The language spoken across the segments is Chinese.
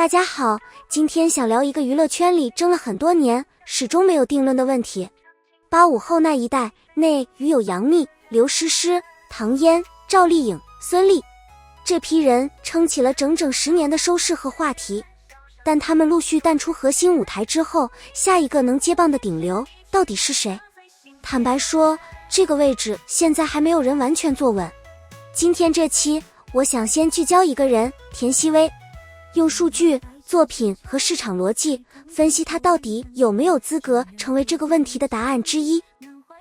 大家好，今天想聊一个娱乐圈里争了很多年，始终没有定论的问题。85后那一代内与有杨幂、刘诗诗、唐嫣、赵丽颖、孙俪这批人撑起了整整10年的收视和话题，但他们陆续淡出核心舞台之后，下一个能接棒的顶流到底是谁？坦白说，这个位置现在还没有人完全坐稳。今天这期我想先聚焦一个人，田曦薇，用数据、作品和市场逻辑分析他到底有没有资格成为这个问题的答案之一。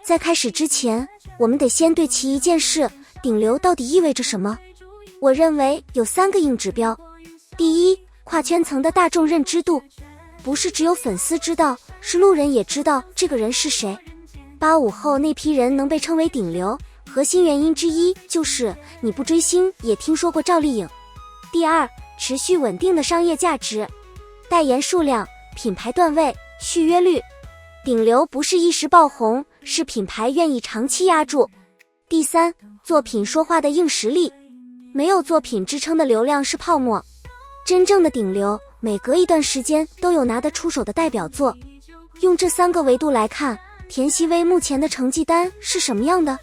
在开始之前，我们得先对齐一件事，顶流到底意味着什么？我认为有3个硬指标。第一，跨圈层的大众认知度，不是只有粉丝知道，是路人也知道这个人是谁。85后那批人能被称为顶流，核心原因之一就是你不追星也听说过赵丽颖。第二，持续稳定的商业价值，代言数量、品牌段位、续约率。顶流不是一时爆红，是品牌愿意长期压住。第三，作品说话的硬实力，没有作品支撑的流量是泡沫。真正的顶流每隔一段时间都有拿得出手的代表作。用这3个维度来看，田曦薇目前的成绩单是什么样的？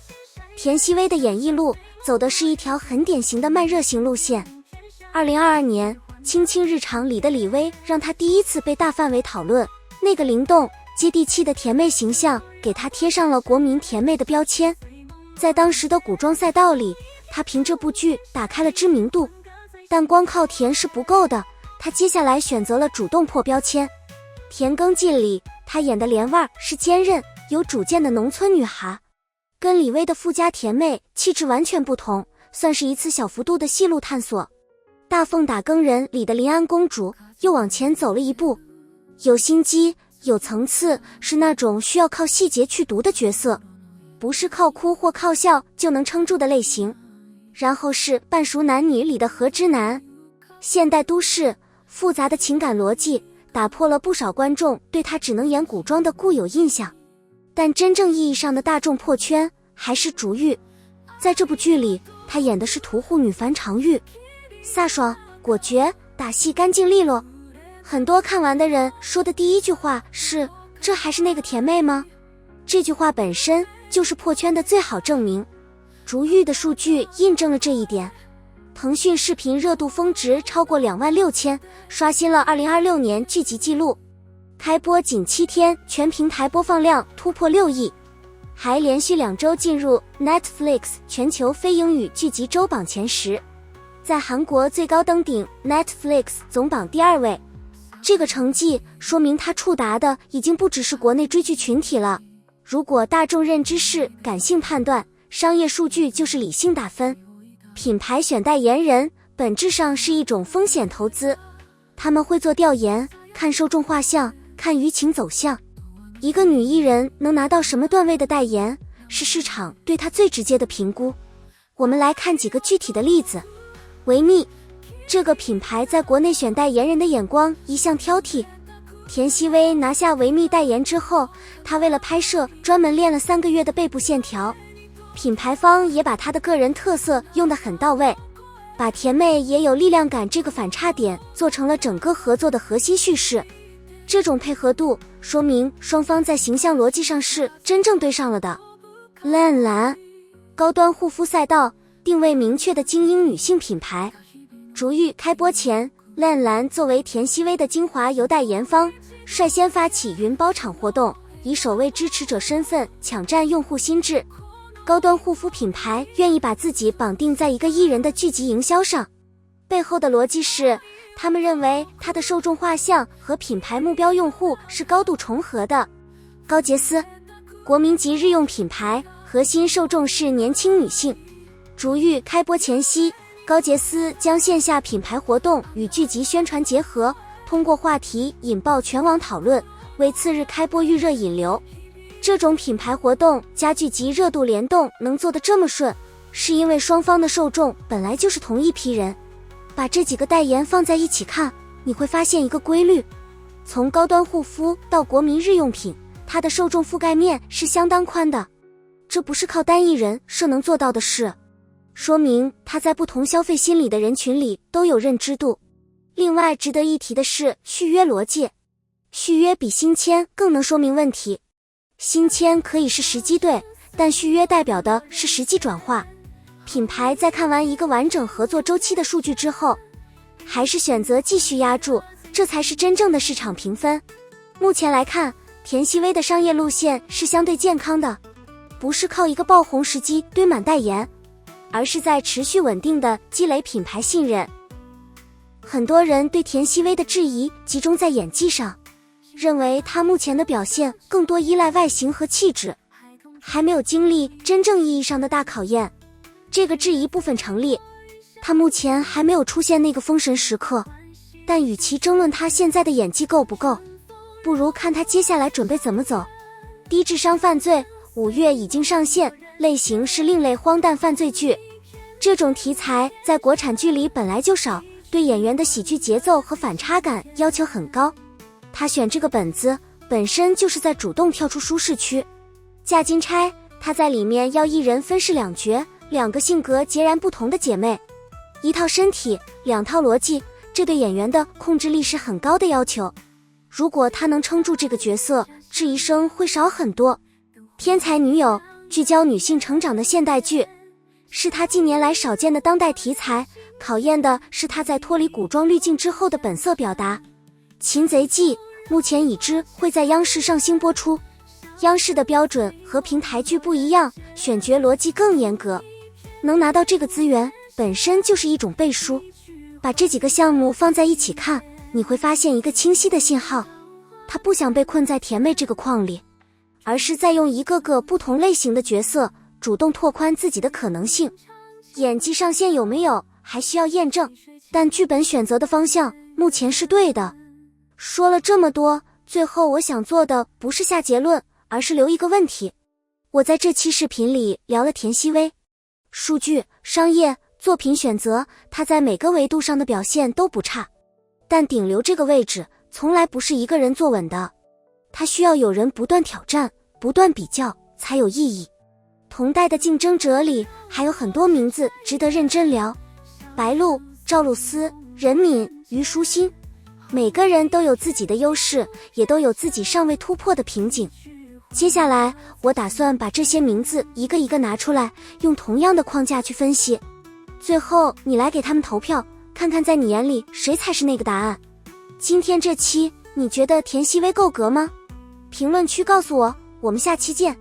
田曦薇的演艺路走的是一条很典型的慢热型路线。2022年《卿卿日常》里的李薇让她第一次被大范围讨论，那个灵动接地气的甜妹形象给她贴上了国民甜妹的标签。在当时的古装赛道里，她凭这部剧打开了知名度，但光靠甜是不够的，她接下来选择了主动破标签。《田耕记》里她演的莲味是坚韧有主见的农村女孩，跟李薇的富家甜妹气质完全不同，算是一次小幅度的戏路探索。大奉打更人里的临安公主又往前走了一步，有心机有层次，是那种需要靠细节去读的角色，不是靠哭或靠笑就能撑住的类型。然后是半熟男女里的何之南，现代都市复杂的情感逻辑打破了不少观众对他只能演古装的固有印象，但真正意义上的大众破圈还是竹玉。在这部剧里，他演的是屠户女樊长玉，飒爽果决，打戏干净利落。很多看完的人说的第一句话是，这还是那个甜妹吗？这句话本身就是破圈的最好证明。竹玉的数据印证了这一点，腾讯视频热度峰值超过26000，刷新了2026年剧集纪录。开播仅7天，全平台播放量突破6亿，还连续2周进入 Netflix 全球非英语剧集周榜前10，在韩国最高登顶 Netflix 总榜第2位。这个成绩说明他触达的已经不只是国内追剧群体了。如果大众认知是感性判断，商业数据就是理性打分。品牌选代言人本质上是一种风险投资，他们会做调研，看受众画像，看舆情走向。一个女艺人能拿到什么段位的代言，是市场对她最直接的评估。我们来看几个具体的例子。维密这个品牌在国内选代言人的眼光一向挑剔，田曦薇拿下维密代言之后，她为了拍摄专门练了3个月的背部线条，品牌方也把她的个人特色用得很到位，把甜妹也有力量感这个反差点做成了整个合作的核心叙事。这种配合度说明双方在形象逻辑上是真正对上了的。烂蓝高端护肤赛道定位明确的精英女性品牌。竹玉开播前，烂蓝作为田曦薇的精华油代言方，率先发起云包场活动，以首位支持者身份抢占用户心智。高端护肤品牌愿意把自己绑定在一个艺人的剧集营销上，背后的逻辑是，他们认为他的受众画像和品牌目标用户是高度重合的。高洁丝，国民级日用品牌，核心受众是年轻女性。竹玉开播前夕，高洁丝将线下品牌活动与剧集宣传结合，通过话题引爆全网讨论，为次日开播预热引流。这种品牌活动加剧集热度联动能做得这么顺，是因为双方的受众本来就是同一批人。把这几个代言放在一起看，你会发现一个规律，从高端护肤到国民日用品，它的受众覆盖面是相当宽的，这不是靠单一人设能做到的事，说明它在不同消费心理的人群里都有认知度。另外值得一提的是续约逻辑，续约比新签更能说明问题。新签可以是时机对，但续约代表的是时机转化。品牌在看完一个完整合作周期的数据之后，还是选择继续压住，这才是真正的市场评分。目前来看，田曦薇的商业路线是相对健康的，不是靠一个爆红时机堆满代言，而是在持续稳定的积累品牌信任。很多人对田曦薇的质疑集中在演技上，认为她目前的表现更多依赖外形和气质，还没有经历真正意义上的大考验。这个质疑部分成立，她目前还没有出现那个封神时刻，但与其争论她现在的演技够不够，不如看她接下来准备怎么走。低智商犯罪5月已经上线，类型是另类荒诞犯罪剧。这种题材在国产剧里本来就少，对演员的喜剧节奏和反差感要求很高。他选这个本子本身就是在主动跳出舒适区。嫁金钗，她在里面要一人分饰2角，2个性格截然不同的姐妹，一套身体2套逻辑，这对演员的控制力是很高的要求。如果她能撑住这个角色，质疑声会少很多。天才女友，聚焦女性成长的现代剧，是她近年来少见的当代题材，考验的是她在脱离古装滤镜之后的本色表达。擒贼记目前已知会在央视上星播出，央视的标准和平台剧不一样，选角逻辑更严格，能拿到这个资源本身就是一种背书。把这几个项目放在一起看，你会发现一个清晰的信号，他不想被困在甜妹这个框里，而是在用一个个不同类型的角色主动拓宽自己的可能性。演技上线有没有还需要验证，但剧本选择的方向目前是对的。说了这么多，最后我想做的不是下结论，而是留一个问题。我在这期视频里聊了田曦薇，数据、商业、作品选择，她在每个维度上的表现都不差，但顶流这个位置从来不是一个人坐稳的，它需要有人不断挑战，不断比较才有意义。同代的竞争者里还有很多名字值得认真聊，白鹿、赵露思、任敏、虞书欣，每个人都有自己的优势，也都有自己尚未突破的瓶颈。接下来我打算把这些名字一个一个拿出来，用同样的框架去分析，最后你来给他们投票，看看在你眼里谁才是那个答案。今天这期你觉得田曦薇够格吗？评论区告诉我，我们下期见。